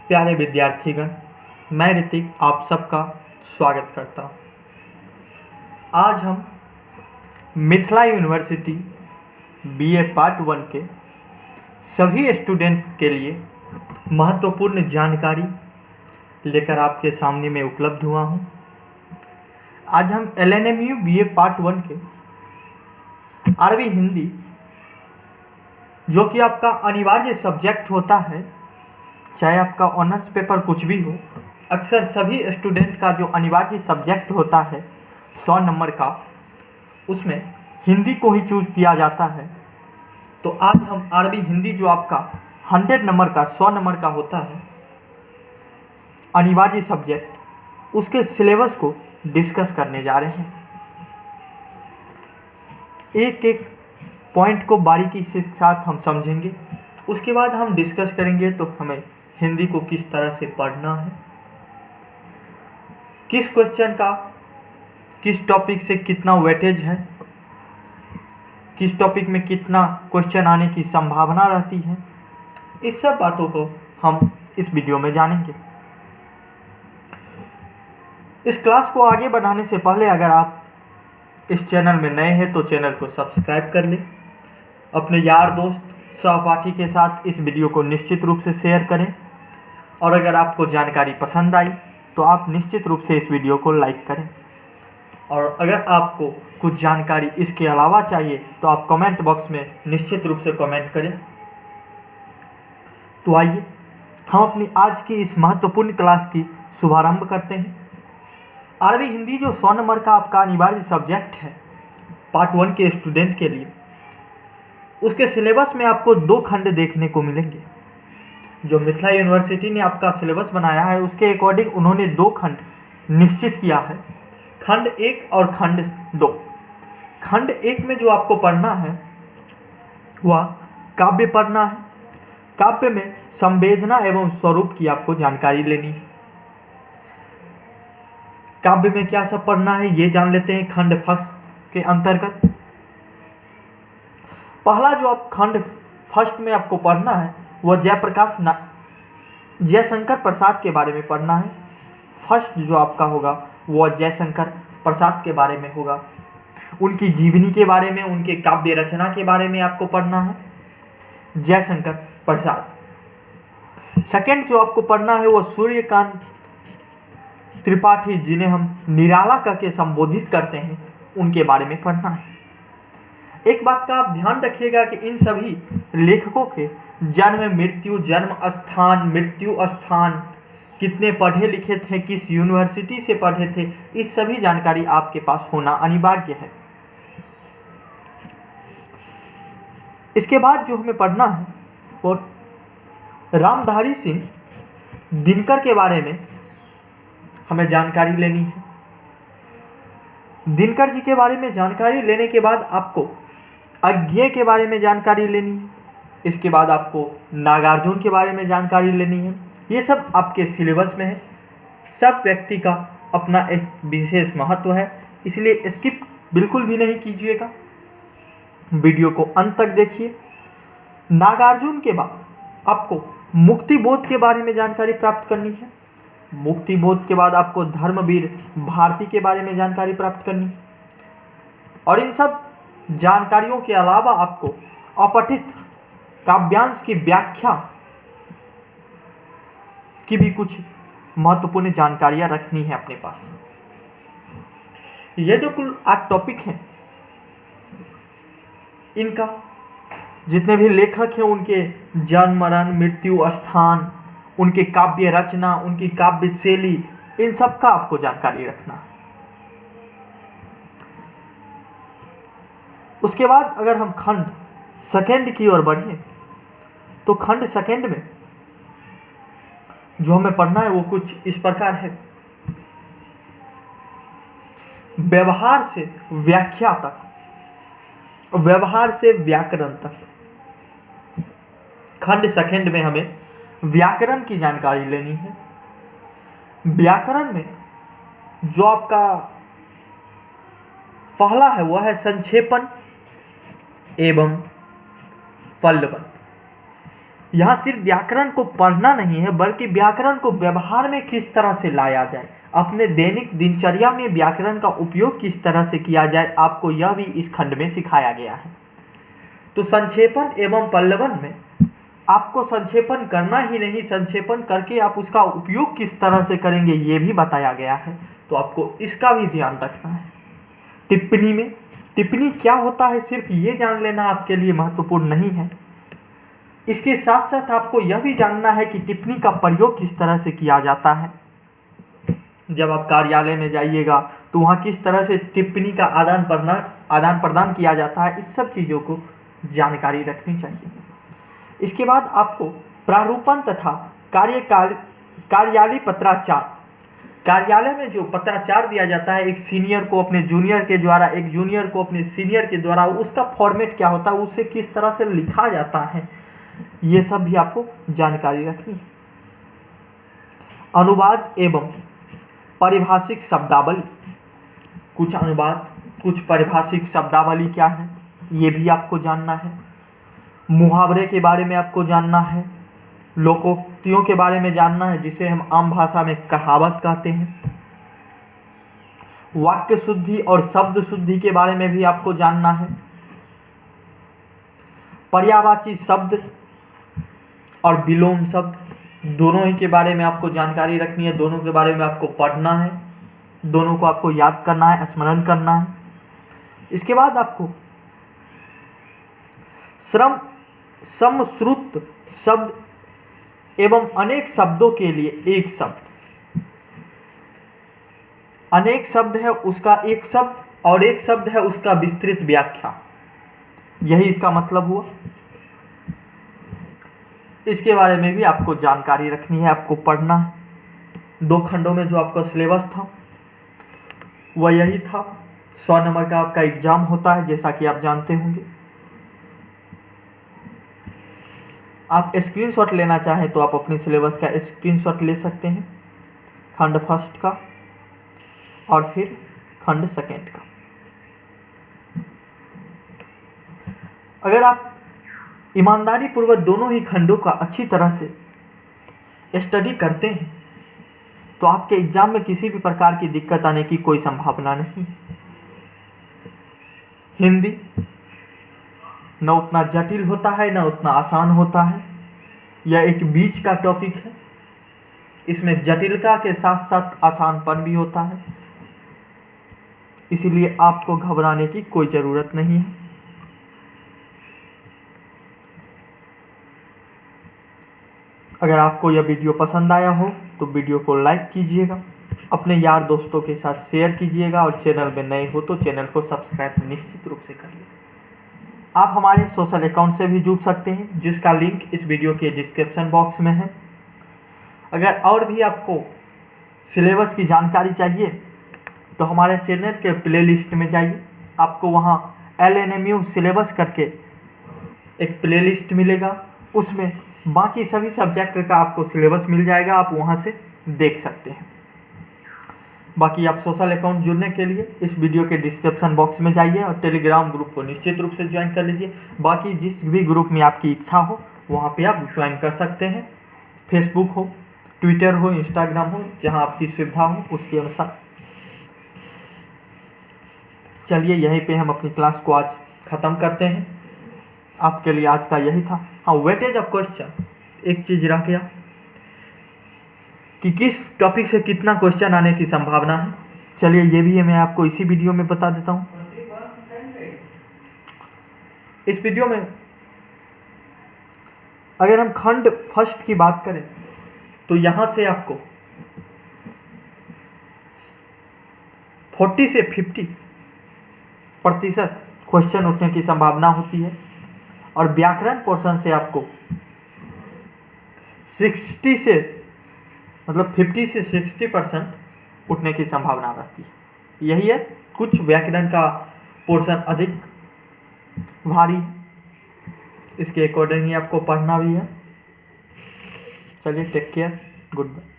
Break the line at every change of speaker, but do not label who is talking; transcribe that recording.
प्यारे विद्यार्थीगण, मैं ऋतिक आप सबका स्वागत करता हूँ। आज हम मिथिला यूनिवर्सिटी बीए पार्ट 1 के सभी स्टूडेंट के लिए महत्वपूर्ण जानकारी लेकर आपके सामने में उपलब्ध हुआ हूँ। आज हम LNMU बीए पार्ट 1 के अरबी हिंदी, जो कि आपका अनिवार्य सब्जेक्ट होता है, चाहे आपका ऑनर्स पेपर कुछ भी हो, अक्सर सभी स्टूडेंट का जो अनिवार्य सब्जेक्ट होता है 100 नंबर का, उसमें हिंदी को ही चूज किया जाता है। तो आज हम अरबी हिंदी, जो आपका 100 नंबर का 100 नंबर का होता है अनिवार्य सब्जेक्ट, उसके सिलेबस को डिस्कस करने जा रहे हैं। एक एक पॉइंट को बारीकी से साथ हम समझेंगे। उसके बाद हम डिस्कस करेंगे तो हमें हिंदी को किस तरह से पढ़ना है, किस क्वेश्चन का किस टॉपिक से कितना वेटेज है, किस टॉपिक में कितना क्वेश्चन आने की संभावना रहती है। इस सब बातों को हम इस वीडियो में जानेंगे। इस क्लास को आगे बढ़ाने से पहले अगर आप इस चैनल में नए हैं तो चैनल को सब्सक्राइब कर लें। अपने यार दोस्त सहपाठी के साथ इस वीडियो को निश्चित रूप से शेयर करें, और अगर आपको जानकारी पसंद आई तो आप निश्चित रूप से इस वीडियो को लाइक करें। और अगर आपको कुछ जानकारी इसके अलावा चाहिए तो आप कमेंट बॉक्स में निश्चित रूप से कमेंट करें। तो आइए हम अपनी आज की इस महत्वपूर्ण क्लास की शुभारंभ करते हैं। अरबी हिंदी जो 100 नंबर का आपका अनिवार्य सब्जेक्ट है पार्ट 1 के स्टूडेंट के लिए, उसके सिलेबस में आपको 2 खंड देखने को मिलेंगे। जो मिथिला यूनिवर्सिटी ने आपका सिलेबस बनाया है उसके अकॉर्डिंग उन्होंने 2 खंड निश्चित किया है, खंड 1 और खंड 2। खंड 1 में जो आपको पढ़ना है वह काव्य पढ़ना है। काव्य में संवेदना एवं स्वरूप की आपको जानकारी लेनी है। काव्य में क्या सब पढ़ना है ये जान लेते हैं खंड फर्स्ट के अंतर्गत। पहला जो आप खंड फर्स्ट में आपको पढ़ना है वह जयशंकर प्रसाद के बारे में पढ़ना है। फर्स्ट जो आपका होगा वह जयशंकर प्रसाद के बारे में होगा। उनकी जीवनी के बारे में, उनके काव्य रचना के बारे में आपको पढ़ना है, जयशंकर प्रसाद। सेकंड जो आपको पढ़ना है वह सूर्यकांत त्रिपाठी, जिन्हें हम निराला करके संबोधित करते हैं, उनके बारे में पढ़ना है। एक बात का आप ध्यान रखिएगा कि इन सभी लेखकों के जन्म मृत्यु स्थान, कितने पढ़े लिखे थे, किस यूनिवर्सिटी से पढ़े थे, इस सभी जानकारी आपके पास होना अनिवार्य है। इसके बाद जो हमें पढ़ना है वो रामधारी सिंह दिनकर के बारे में हमें जानकारी लेनी है। दिनकर जी के बारे में जानकारी लेने के बाद आपको अज्ञेय के बारे में जानकारी लेनी है। इसके बाद आपको नागार्जुन के बारे में जानकारी लेनी है। ये सब आपके सिलेबस में है। सब व्यक्ति का अपना एक विशेष महत्व है, इसलिए स्किप बिल्कुल भी नहीं कीजिएगा, वीडियो को अंत तक देखिए। नागार्जुन के बाद आपको मुक्ति बोध के बारे में जानकारी प्राप्त करनी है। मुक्ति बोध के बाद आपको धर्मवीर भारती के बारे में जानकारी प्राप्त करनी है। और इन सब जानकारियों के अलावा आपको अपठित काव्यांश की व्याख्या की भी कुछ महत्वपूर्ण जानकारियां रखनी है अपने पास। ये जो कुल 8 टॉपिक हैं, इनका जितने भी लेखक हैं उनके जन्म मरण मृत्यु स्थान, उनके काव्य रचना, उनकी काव्य शैली, इन सब का आपको जानकारी रखना है। उसके बाद अगर हम खंड सेकंड की ओर बढ़ें तो खंड सेकंड में जो हमें पढ़ना है वो कुछ इस प्रकार है। व्यवहार से व्याख्या तक, व्यवहार से व्याकरण तक। खंड सेकंड में हमें व्याकरण की जानकारी लेनी है। व्याकरण में जो आपका पहला है वह है संक्षेपण एवं फलवन। यहाँ सिर्फ व्याकरण को पढ़ना नहीं है, बल्कि व्याकरण को व्यवहार में किस तरह से लाया जाए, अपने दैनिक दिनचर्या में व्याकरण का उपयोग किस तरह से किया जाए, आपको यह भी इस खंड में सिखाया गया है। तो संक्षेपण एवं पल्लवन में आपको संक्षेपण करना ही नहीं, संक्षेपण करके आप उसका उपयोग किस तरह से करेंगे ये भी बताया गया है, तो आपको इसका भी ध्यान रखना है। टिप्पणी में टिप्पणी क्या होता है सिर्फ ये जान लेना आपके लिए महत्वपूर्ण नहीं है, इसके साथ साथ आपको यह भी जानना है कि टिप्पणी का प्रयोग किस तरह से किया जाता है। जब आप कार्यालय में जाइएगा तो वहाँ किस तरह से टिप्पणी का आदान प्रदान किया जाता है, इस सब चीज़ों को जानकारी रखनी चाहिए। इसके बाद आपको प्रारूपण तथा कार्यालय पत्राचार, कार्यालय में जो पत्राचार दिया जाता है एक सीनियर को अपने जूनियर के द्वारा, एक जूनियर को अपने सीनियर के द्वारा, उसका फॉर्मेट क्या होता है, उसे किस तरह से लिखा जाता है, ये सब भी आपको जानकारी रखनी है। अनुवाद एवं पारिभाषिक शब्दावली, कुछ अनुवाद कुछ पारिभाषिक शब्दावली क्या है ये भी आपको जानना है। मुहावरे के बारे में आपको जानना है, लोकोक्तियों के बारे में जानना है जिसे हम आम भाषा में कहावत कहते हैं। वाक्य शुद्धि और शब्द शुद्धि के बारे में भी आपको जानना है। पर्यायवाची शब्द और विलोम शब्द दोनों ही के बारे में आपको जानकारी रखनी है, दोनों के बारे में आपको पढ़ना है, दोनों को आपको याद करना है, स्मरण करना है। इसके बाद आपको समश्रुत शब्द एवं अनेक शब्दों के लिए एक शब्द, अनेक शब्द है उसका एक शब्द और एक शब्द है उसका विस्तृत व्याख्या, यही इसका मतलब हुआ। इसके बारे में भी आपको जानकारी रखनी है, आपको पढ़ना है। 2 खंडों में जो आपका सिलेबस था वह यही था। 100 नंबर का आपका एग्जाम होता है जैसा कि आप जानते होंगे। आप स्क्रीनशॉट लेना चाहें तो आप अपने सिलेबस का स्क्रीनशॉट ले सकते हैं, खंड फर्स्ट का और फिर खंड सेकेंड का। अगर आप ईमानदारी पूर्वक दोनों ही खंडों का अच्छी तरह से स्टडी करते हैं तो आपके एग्जाम में किसी भी प्रकार की दिक्कत आने की कोई संभावना नहीं। हिंदी न उतना जटिल होता है न उतना आसान होता है, यह एक बीच का टॉपिक है। इसमें जटिलता के साथ साथ आसानपन भी होता है, इसीलिए आपको घबराने की कोई ज़रूरत नहीं है। अगर आपको यह वीडियो पसंद आया हो तो वीडियो को लाइक कीजिएगा, अपने यार दोस्तों के साथ शेयर कीजिएगा और चैनल में नए हो तो चैनल को सब्सक्राइब निश्चित रूप से करिए। आप हमारे सोशल अकाउंट से भी जुड़ सकते हैं जिसका लिंक इस वीडियो के डिस्क्रिप्शन बॉक्स में है। अगर और भी आपको सिलेबस की जानकारी चाहिए तो हमारे चैनल के प्लेलिस्ट में जाइए, आपको वहाँ LNMU सिलेबस करके एक प्लेलिस्ट मिलेगा, उसमें बाकी सभी सब्जेक्ट का आपको सिलेबस मिल जाएगा, आप वहाँ से देख सकते हैं। बाकी आप सोशल अकाउंट जुड़ने के लिए इस वीडियो के डिस्क्रिप्शन बॉक्स में जाइए और टेलीग्राम ग्रुप को निश्चित रूप से ज्वाइन कर लीजिए। बाकी जिस भी ग्रुप में आपकी इच्छा हो वहाँ पे आप ज्वाइन कर सकते हैं, फेसबुक हो, ट्विटर हो, इंस्टाग्राम हो, जहाँ आपकी सुविधा हो उसके अनुसार। चलिए यहीं पे हम अपनी क्लास को आज ख़त्म करते हैं। आपके लिए आज का यही था। हाँ, वेटेज ऑफ क्वेश्चन एक चीज़ रह गया कि किस टॉपिक से कितना क्वेश्चन आने की संभावना है। चलिए ये भी मैं आपको इसी वीडियो में बता देता हूँ। इस वीडियो में अगर हम खंड फर्स्ट की बात करें तो यहाँ से आपको 40 से 50% क्वेश्चन उठने की संभावना होती है और व्याकरण पोर्शन से आपको 50 से 60% उठने की संभावना रहती है। यही है, कुछ व्याकरण का पोर्शन अधिक भारी है, इसके अकॉर्डिंग ही आपको पढ़ना भी है। चलिए टेक केयर, गुड बाय।